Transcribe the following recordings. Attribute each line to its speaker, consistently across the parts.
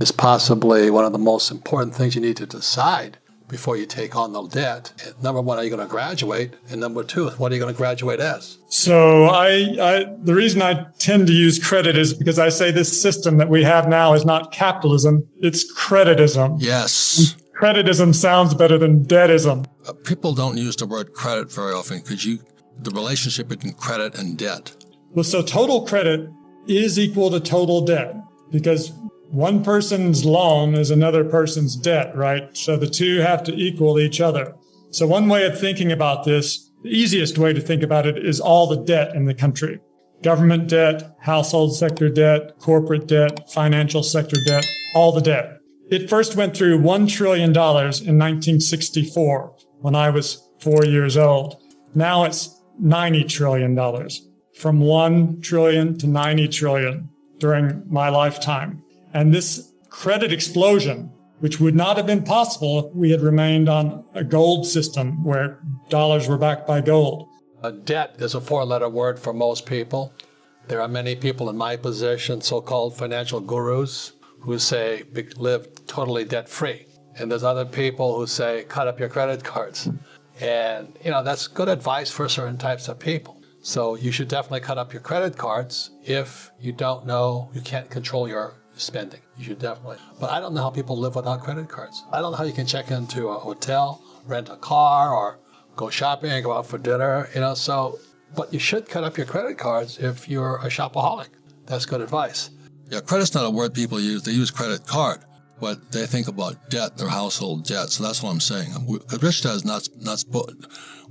Speaker 1: is possibly one of the most important things you need to decide before you take on the debt. Number one, are you going to graduate? And number two, what are you going to graduate as?
Speaker 2: So the reason I tend to use credit is because I say this system that we have now is not capitalism, it's creditism.
Speaker 1: Yes.
Speaker 2: Creditism sounds better than debtism.
Speaker 1: People don't use the word credit very often. The relationship between credit and debt?
Speaker 2: Well, so total credit is equal to total debt because one person's loan is another person's debt, right? So the two have to equal each other. So one way of thinking about this, the easiest way to think about it is all the debt in the country. Government debt, household sector debt, corporate debt, financial sector debt, all the debt. It first went through $1 trillion in 1964 when I was 4 years old. Now it's $90 trillion, from 1 trillion to 90 trillion during my lifetime. And this credit explosion, which would not have been possible if we had remained on a gold system where dollars were backed by gold.
Speaker 1: Debt is a four-letter word for most people. There are many people in my position, so-called financial gurus, who say live totally debt-free. And there's other people who say cut up your credit cards. And, that's good advice for certain types of people. So you should definitely cut up your credit cards if you can't control your spending. You should definitely. But I don't know how people live without credit cards. I don't know how you can check into a hotel, rent a car, or go shopping, go out for dinner, but you should cut up your credit cards if you're a shopaholic. That's good advice. Yeah, credit's not a word people use. They use credit card, but they think about debt, their household debt. So that's what I'm saying. Because Rich does not.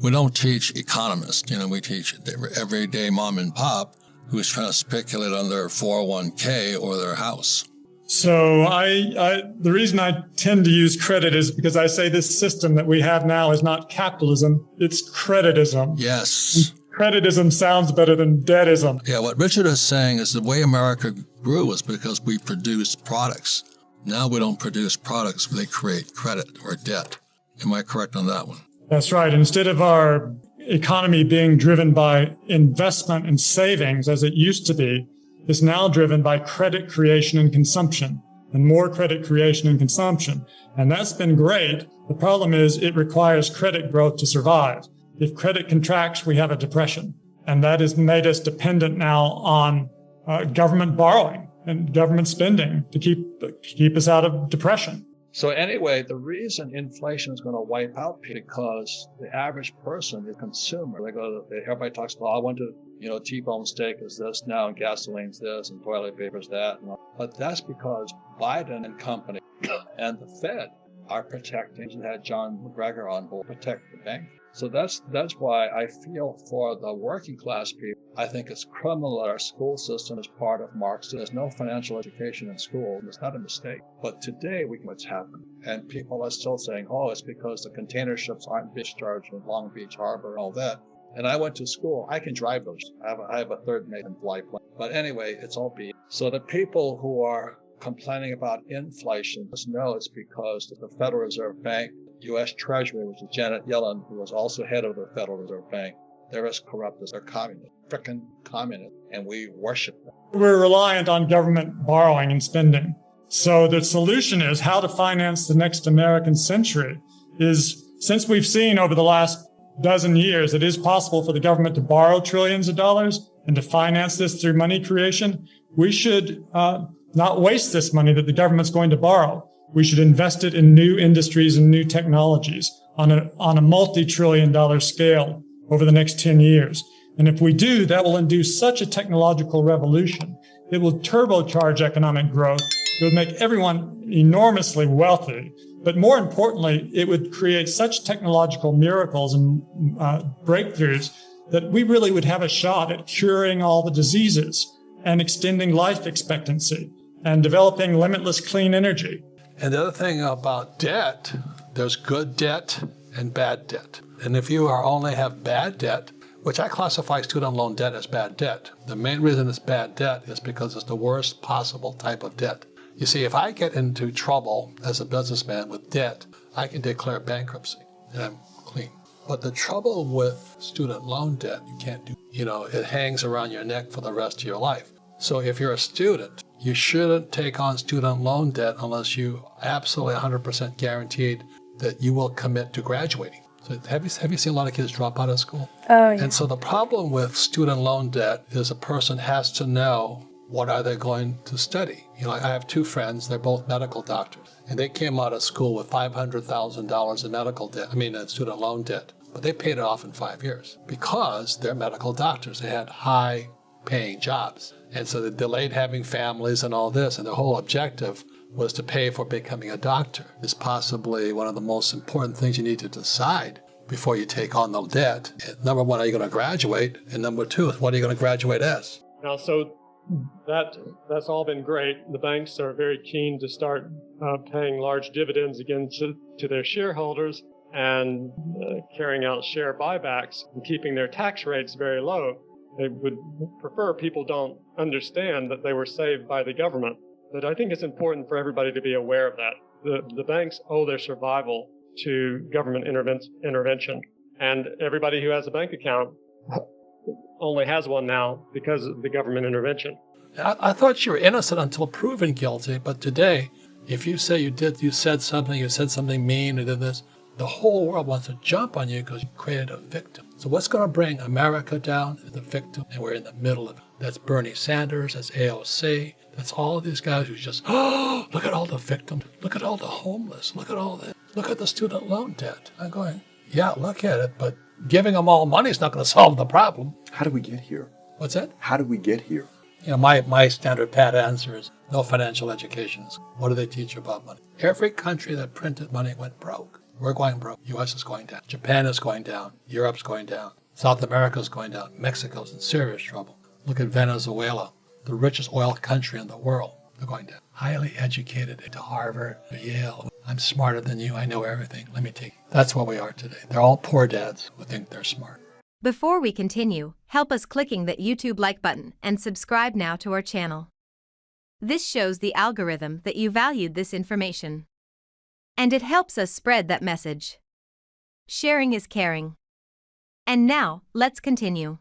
Speaker 1: We don't teach economists. We teach everyday mom and pop who's trying to speculate on their 401k or their house.
Speaker 2: So the reason I tend to use credit is because I say this system that we have now is not capitalism, it's creditism.
Speaker 1: Yes.
Speaker 2: Creditism sounds better than debtism.
Speaker 1: Yeah, what Richard is saying is the way America grew was because we produced products. Now we don't produce products, they create credit or debt. Am I correct on that one?
Speaker 2: That's right. Instead of our economy being driven by investment and savings, as it used to be, is now driven by credit creation and consumption, and more credit creation and consumption. And that's been great. The problem is it requires credit growth to survive. If credit contracts, we have a depression. And that has made us dependent now on government borrowing and government spending to keep us out of depression.
Speaker 3: So anyway, the reason inflation is going to wipe out people because the average person, the consumer, everybody talks about, I want to, T-bone steak is this now, and gasoline's this, and toilet paper's that. But that's because Biden and company and the Fed are protecting, and had John McGregor on board, protect the bank. So that's why I feel for the working class people. I think it's criminal that our school system is part of Marxism. There's no financial education in school. It's not a mistake. But today, what's happened. And people are still saying, it's because the container ships aren't discharged in Long Beach Harbor and all that. And I went to school. I can drive those. I have a third mate and fly plane. But anyway, it's all BS. So the people who are complaining about inflation just know it's because the Federal Reserve Bank, U.S. Treasury, which is Janet Yellen, who was also head of the Federal Reserve Bank, they're as corrupt as they're communists, frickin' communists, and we worship them.
Speaker 2: We're reliant on government borrowing and spending. So the solution is how to finance the next American century is, since we've seen over the last dozen years, it is possible for the government to borrow trillions of dollars and to finance this through money creation. We should not waste this money that the government's going to borrow. We should invest it in new industries and new technologies on a multi-trillion-dollar scale over the next 10 years. And if we do, that will induce such a technological revolution. It will turbocharge economic growth. It would make everyone enormously wealthy. But more importantly, it would create such technological miracles and breakthroughs that we really would have a shot at curing all the diseases and extending life expectancy and developing limitless clean energy.
Speaker 1: And the other thing about debt, there's good debt and bad debt. And if you only have bad debt, which I classify student loan debt as bad debt, the main reason it's bad debt is because it's the worst possible type of debt. You see, if I get into trouble as a businessman with debt, I can declare bankruptcy and I'm clean. But the trouble with student loan debt, you can't do, it hangs around your neck for the rest of your life. So if you're a student, you shouldn't take on student loan debt unless you absolutely 100% guaranteed that you will commit to graduating. So have you seen a lot of kids drop out of school?
Speaker 4: Oh, yeah.
Speaker 1: And so the problem with student loan debt is a person has to know what are they going to study. I have two friends, they're both medical doctors, and they came out of school with $500,000 in medical debt, in student loan debt, but they paid it off in 5 years because they're medical doctors. They had high paying jobs. And so they delayed having families and all this, and the whole objective was to pay for becoming a doctor. Is possibly one of the most important things you need to decide before you take on the debt. Number one, are you going to graduate? And number two, what are you going to graduate as?
Speaker 5: Now, so that's all been great. The banks are very keen to start paying large dividends again to their shareholders and carrying out share buybacks and keeping their tax rates very low. They would prefer people don't understand that they were saved by the government. But I think it's important for everybody to be aware of that. The banks owe their survival to government intervention. And everybody who has a bank account only has one now because of the government intervention.
Speaker 1: I thought you were innocent until proven guilty, but today, if you say you said something mean, and did this, the whole world wants to jump on you because you created a victim. So what's going to bring America down is the victim, and we're in the middle of it. That's Bernie Sanders, that's AOC, that's all of these guys who just, look at all the victims, look at all the homeless, look at all this, look at the student loan debt. I'm going, yeah, look at it, but giving them all money is not going to solve the problem.
Speaker 6: How do we get here?
Speaker 1: What's that?
Speaker 6: How do we get here?
Speaker 1: My standard pat answer is no financial education. What do they teach you about money? Every country that printed money went broke. We're going broke. U.S. is going down. Japan is going down. Europe's going down. South America is going down. Mexico's in serious trouble. Look at Venezuela, the richest oil country in the world. They're going down. Highly educated to Harvard, to Yale. I'm smarter than you. I know everything. Let me take you. That's what we are today. They're all poor dads who think they're smart.
Speaker 7: Before we continue, help us clicking that YouTube like button and subscribe now to our channel. This shows the algorithm that you valued this information. And it helps us spread that message. Sharing is caring. And now, let's continue.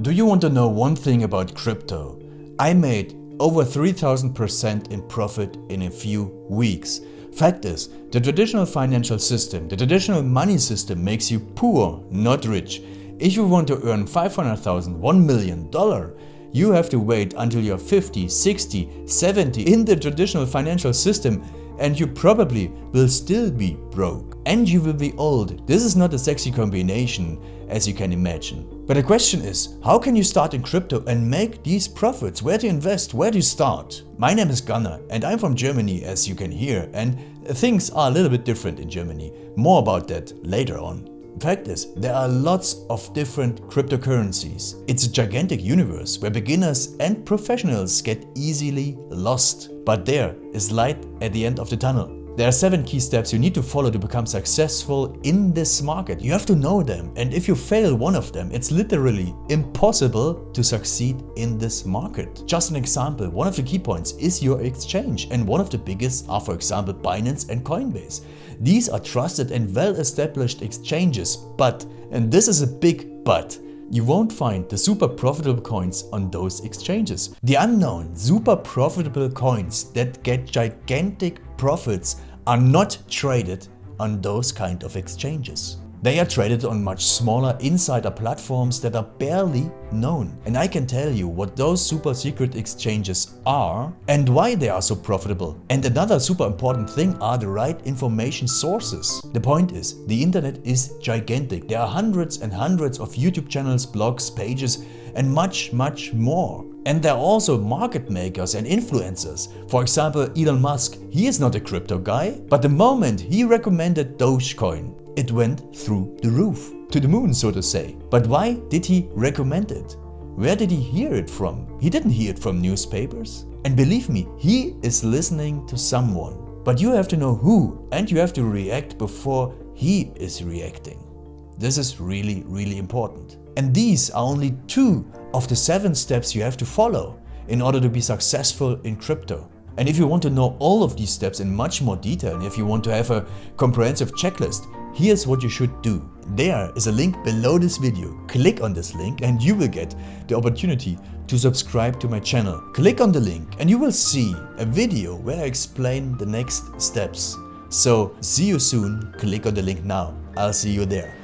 Speaker 8: Do you want to know one thing about crypto? I made over 3,000% in profit in a few weeks. Fact is, the traditional financial system, the traditional money system makes you poor, not rich. If you want to earn $500,000, $1 million, you have to wait until you're 50, 60, 70 in the traditional financial system, and you probably will still be broke. And you will be old. This is not a sexy combination, as you can imagine. But the question is, how can you start in crypto and make these profits? Where to invest? Where to start? My name is Gunnar and I'm from Germany, as you can hear, and things are a little bit different in Germany. More about that later on. Fact is, there are lots of different cryptocurrencies. It's a gigantic universe where beginners and professionals get easily lost. But there is light at the end of the tunnel. There are 7 key steps you need to follow to become successful in this market. You have to know them, and if you fail one of them, it's literally impossible to succeed in this market. Just an example, one of the key points is your exchange, and one of the biggest are, for example, Binance and Coinbase. These are trusted and well-established exchanges, but, and this is a big but, you won't find the super profitable coins on those exchanges. The unknown super profitable coins that get gigantic profits are not traded on those kind of exchanges. They are traded on much smaller insider platforms that are barely known. And I can tell you what those super secret exchanges are and why they are so profitable. And another super important thing are the right information sources. The point is, the internet is gigantic. There are hundreds and hundreds of YouTube channels, blogs, pages, and much more. And there are also market makers and influencers. For example, Elon Musk, he is not a crypto guy, but the moment he recommended Dogecoin, it went through the roof, to the moon, so to say. But why did he recommend it? Where did he hear it from? He didn't hear it from newspapers. And believe me, he is listening to someone. But you have to know who, and you have to react before he is reacting. This is really, really important. And these are only 2 of the 7 steps you have to follow in order to be successful in crypto. And if you want to know all of these steps in much more detail, and if you want to have a comprehensive checklist, here's what you should do. There is a link below this video. Click on this link and you will get the opportunity to subscribe to my channel. Click on the link and you will see a video where I explain the next steps. So see you soon. Click on the link now. I'll see you there.